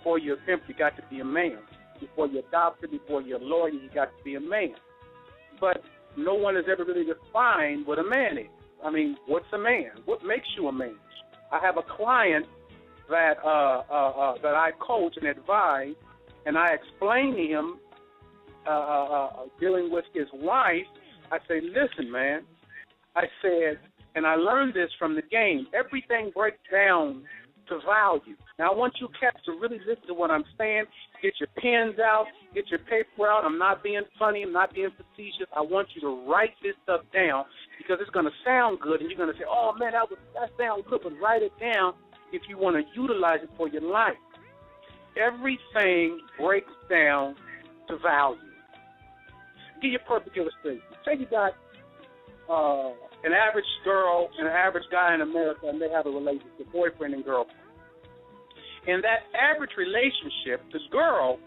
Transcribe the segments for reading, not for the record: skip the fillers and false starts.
before you're a pimp, you got to be a man. Before you're a doctor, before you're a lawyer, you got to be a man. But no one has ever really defined what a man is. I mean, what's a man? What makes you a man? I have a client that I coach and advise, and I explain to him dealing with his wife. I say, listen, man. I said, and I learned this from the game. Everything breaks down to value. Now, I want you cats to really listen to what I'm saying. Get your pens out. Get your paper out. I'm not being funny. I'm not being facetious. I want you to write this stuff down because it's going to sound good, and you're going to say, oh, man, that sounds good, but write it down if you want to utilize it for your life. Everything breaks down to value. Give you a perfect illustration. Say you got an average girl and an average guy in America, and they have a relationship, boyfriend and girlfriend. In that average relationship, the girl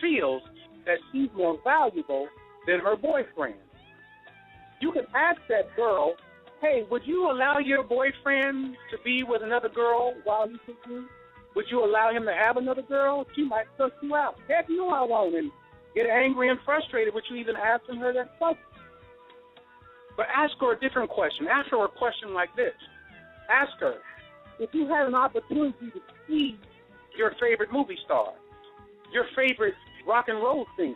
feels that she's more valuable than her boyfriend. You can ask that girl, hey, would you allow your boyfriend to be with another girl while he's with you? Would you allow him to have another girl? She might cuss you out. Heck no, I won't. And get angry and frustrated with you even asking her that question. But ask her a different question. Ask her a question like this. Ask her, if you had an opportunity to see your favorite movie star, your favorite rock and roll singer,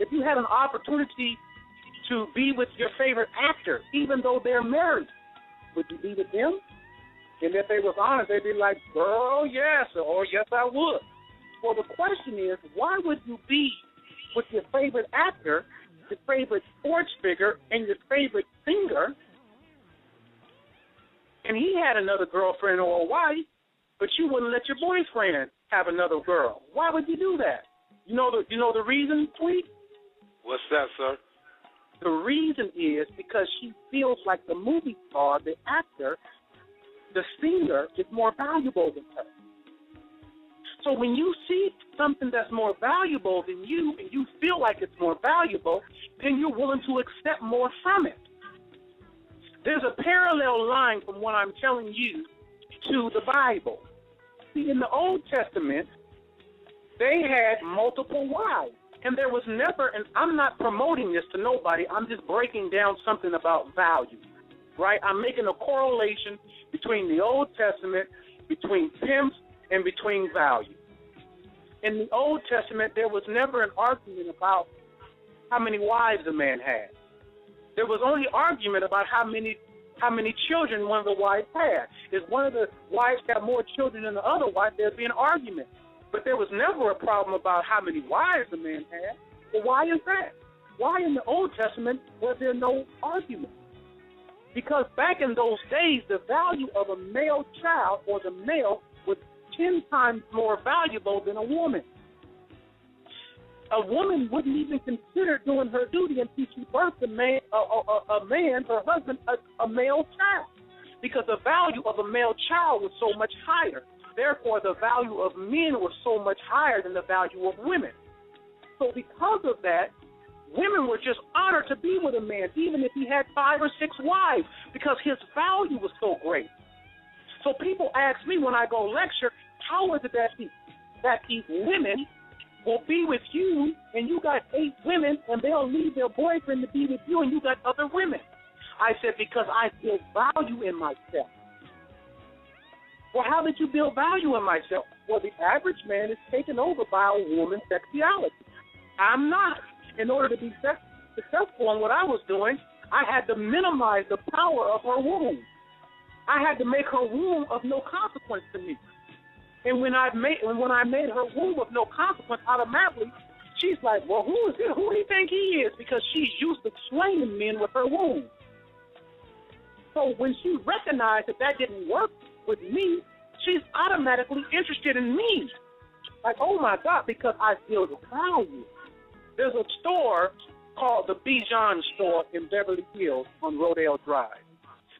if you had an opportunity to be with your favorite actor, even though they're married, would you be with them? And if they was honest, they'd be like, girl, yes, or yes, I would. Well, the question is, why would you be with your favorite actor, your favorite sports figure, and your favorite singer, and he had another girlfriend or a wife, but you wouldn't let your boyfriend have another girl? Why would you do that? You know the reason, Tweet? What's that, sir? The reason is because she feels like the movie star, the actor, the singer is more valuable than her. So when you see something that's more valuable than you and you feel like it's more valuable, then you're willing to accept more from it. There's a parallel line from what I'm telling you to the Bible. See, in the Old Testament, they had multiple wives. And there was never, and I'm not promoting this to nobody, I'm just breaking down something about value, right? I'm making a correlation between the Old Testament, between pimps, and between value. In the Old Testament, there was never an argument about how many wives a man had. There was only argument about how many children one of the wives had. If one of the wives had more children than the other wife, there'd be an argument. But there was never a problem about how many wives a man had. Well, why is that? Why in the Old Testament was there no argument? Because back in those days, the value of a male child or the male was 10 times more valuable than a woman. A woman wouldn't even consider doing her duty until she birthed a man, her husband, a male child, because the value of a male child was so much higher. Therefore, the value of men was so much higher than the value of women. So because of that, women were just honored to be with a man, even if he had 5 or 6 wives, because his value was so great. So people ask me when I go lecture, how is it that these women will be with you and you got 8 women and they'll leave their boyfriend to be with you and you got other women? I said, because I feel value in myself. Well, how did you build value in myself? Well, the average man is taken over by a woman's sexuality. I'm not. In order to be successful in what I was doing, I had to minimize the power of her womb. I had to make her womb of no consequence to me. And when I made her womb of no consequence, automatically, she's like, well, who is it? Who do you think he is? Because she's used to slaying men with her womb. So when she recognized that didn't work with me, she's automatically interested in me. Like, oh, my God, because I feel the value. There's a store called the Bijan store in Beverly Hills on Rodale Drive.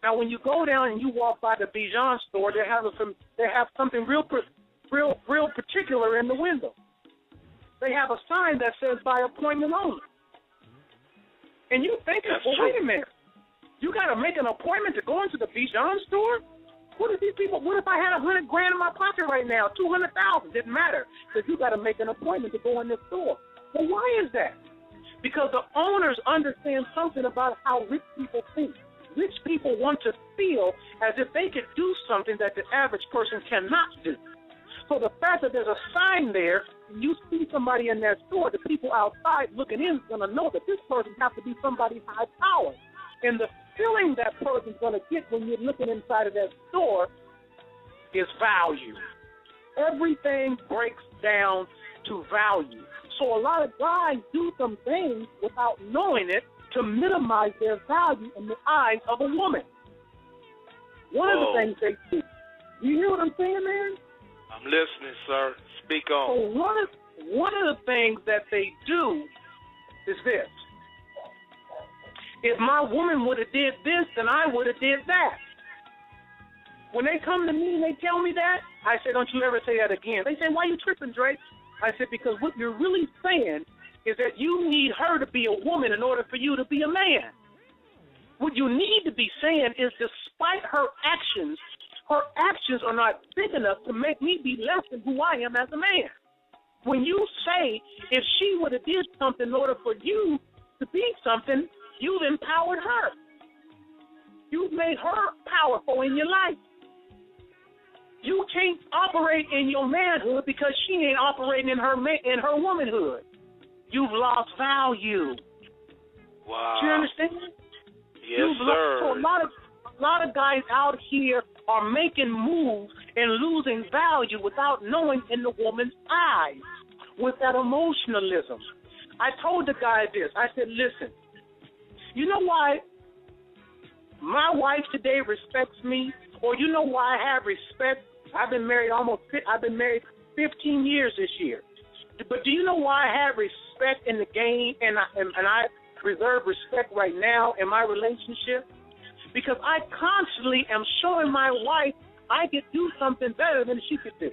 Now, when you go down and you walk by the Bijan store, they have something real particular in the window. They have a sign that says by appointment only. And you think, well, wait a minute. You got to make an appointment to go into the Bijan store? What if these people? What if I had $100,000 in my pocket right now? 200,000 didn't matter because you got to make an appointment to go in this store. Well, why is that? Because the owners understand something about how rich people think. Rich people want to feel as if they could do something that the average person cannot do. So the fact that there's a sign there, you see somebody in that store, the people outside looking in is going to know that this person has to be somebody high power. And the feeling that person's going to get when you're looking inside of that store is value. Everything breaks down to value. So a lot of guys do some things without knowing it to minimize their value in the eyes of a woman. One of the things they do. You hear what I'm saying, man? I'm listening, sir. Speak on. So one of the things that they do is this. If my woman would have did this, then I would have did that. When they come to me and they tell me that, I say, don't you ever say that again. They say, why you tripping, Drake? I said, because what you're really saying is that you need her to be a woman in order for you to be a man. What you need to be saying is despite her actions are not big enough to make me be less than who I am as a man. When you say if she would have did something in order for you to be something, you've empowered her. You've made her powerful in your life. You can't operate in your manhood because she ain't operating in her womanhood. You've lost value. Wow. Do you understand? Yes, sir. So a lot of guys out here are making moves and losing value without knowing in the woman's eyes with that emotionalism. I told the guy this. I said, listen, you know why my wife today respects me, or you know why I have respect? I've been married 15 years this year. But do you know why I have respect in the game and I reserve respect right now in my relationship? Because I constantly am showing my wife I could do something better than she could do.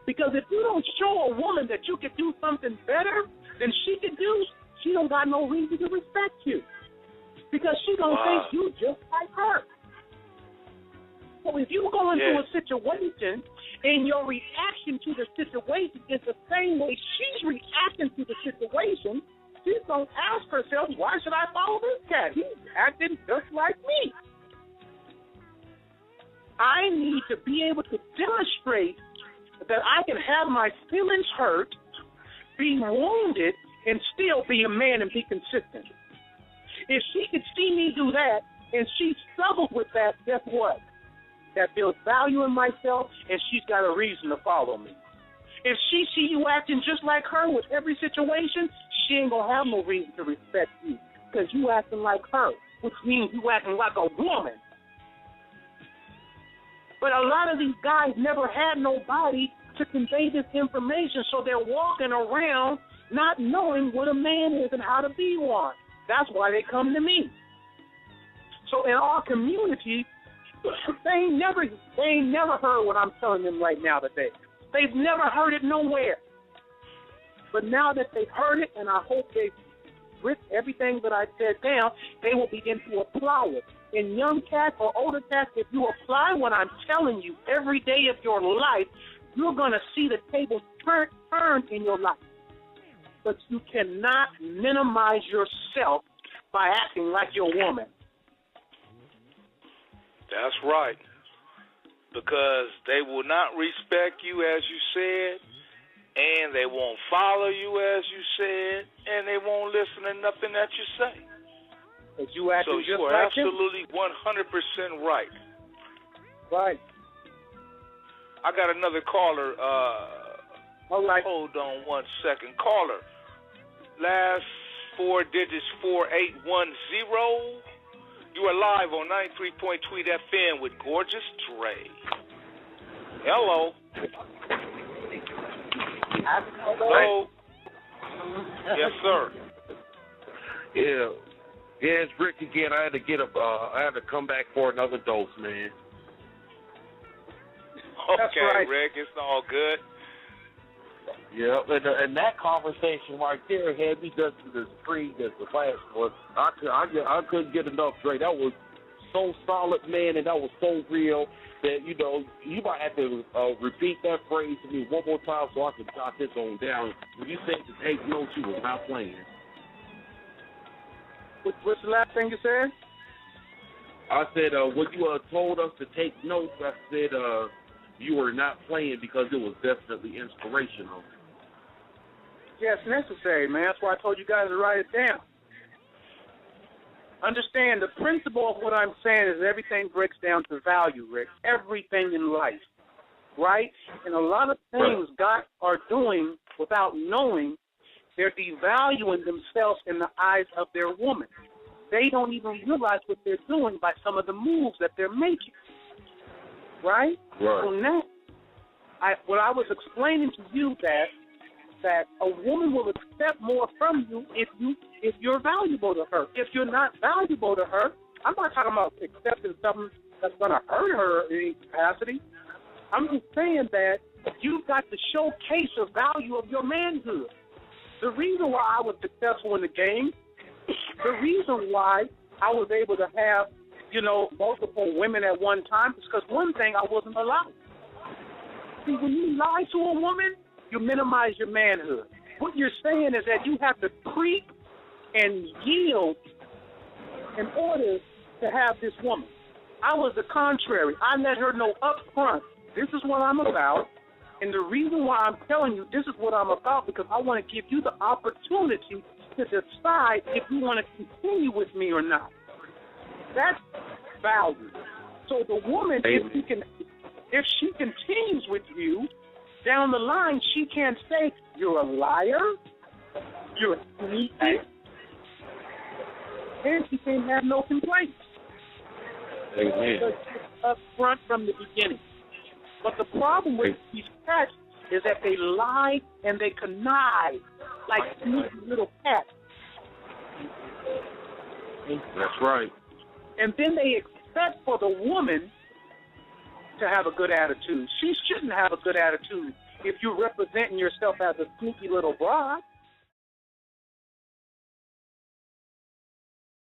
Because if you don't show a woman that you could do something better than she could do, she don't got no reason to respect you. Because she don't think you just like her. So if you go into a situation and your reaction to the situation is the same way she's reacting to the situation, she's going to ask herself, why should I follow this cat? He's acting just like me. I need to be able to demonstrate that I can have my feelings hurt, be wounded, and still be a man and be consistent. If she could see me do that and she struggles with that, guess what? That builds value in myself, and she's got a reason to follow me. If she see you acting just like her with every situation, she ain't going to have no reason to respect you because you acting like her, which means you acting like a woman. But a lot of these guys never had nobody to convey this information, so they're walking around not knowing what a man is and how to be one. That's why they come to me. So in our community, they ain't never heard what I'm telling them right now today. They've never heard it nowhere. But now that they've heard it, and I hope they've written everything that I said down, they will begin to apply it. In young cats or older cats, if you apply what I'm telling you every day of your life, you're going to see the tables turn in your life. But you cannot minimize yourself by acting like you're a woman. That's right. Because they will not respect you, as you said, and they won't follow you, as you said, and they won't listen to nothing that you say. So you are like absolutely 100% right. Right. I got another caller. All right. Hold on one second. Caller, last four digits, 4810. You are live on 93.3 Tweet FM with Gorgeous Dre. Hello. Hello. Yes, sir. Yeah, it's Rick again. I had to I had to come back for another dose, man. Okay, right. Rick, it's all good. Yeah, and that conversation right there had me just as free as the last one. I couldn't get enough, Dre. That was so solid, man, and that was so real that, you know, you might have to repeat that phrase to me one more time so I can jot this on down. When you said to take notes, you was not playing. What's the last thing you said? I said, when you told us to take notes, I said you were not playing because it was definitely inspirational. Yeah, it's necessary, man. That's why I told you guys to write it down. Understand, the principle of what I'm saying is everything breaks down to value, Rick. Everything in life, right? And a lot of things guys are doing without knowing, they're devaluing themselves in the eyes of their woman. They don't even realize what they're doing by some of the moves that they're making, right? So now, what I was explaining to you that a woman will accept more from you if you're valuable to her. If you're not valuable to her, I'm not talking about accepting something that's going to hurt her in any capacity. I'm just saying that you've got to showcase the value of your manhood. The reason why I was successful in the game, the reason why I was able to have, you know, multiple women at one time is because one thing I wasn't allowed. See, when you lie to a woman, you minimize your manhood. What you're saying is that you have to creep and yield in order to have this woman. I was the contrary. I let her know up front, this is what I'm about, and the reason why I'm telling you this is what I'm about because I want to give you the opportunity to decide if you want to continue with me or not. That's value. So the woman, if she continues with you, down the line, she can't say, you're a liar, you're sneaky, and she can't have no complaints. Amen. Because it's up front from the beginning. But the problem with these cats is that they lie and they connive like sneaky little cats. That's right. And then they expect for the woman to have a good attitude. She shouldn't have a good attitude if you're representing yourself as a sneaky little broad.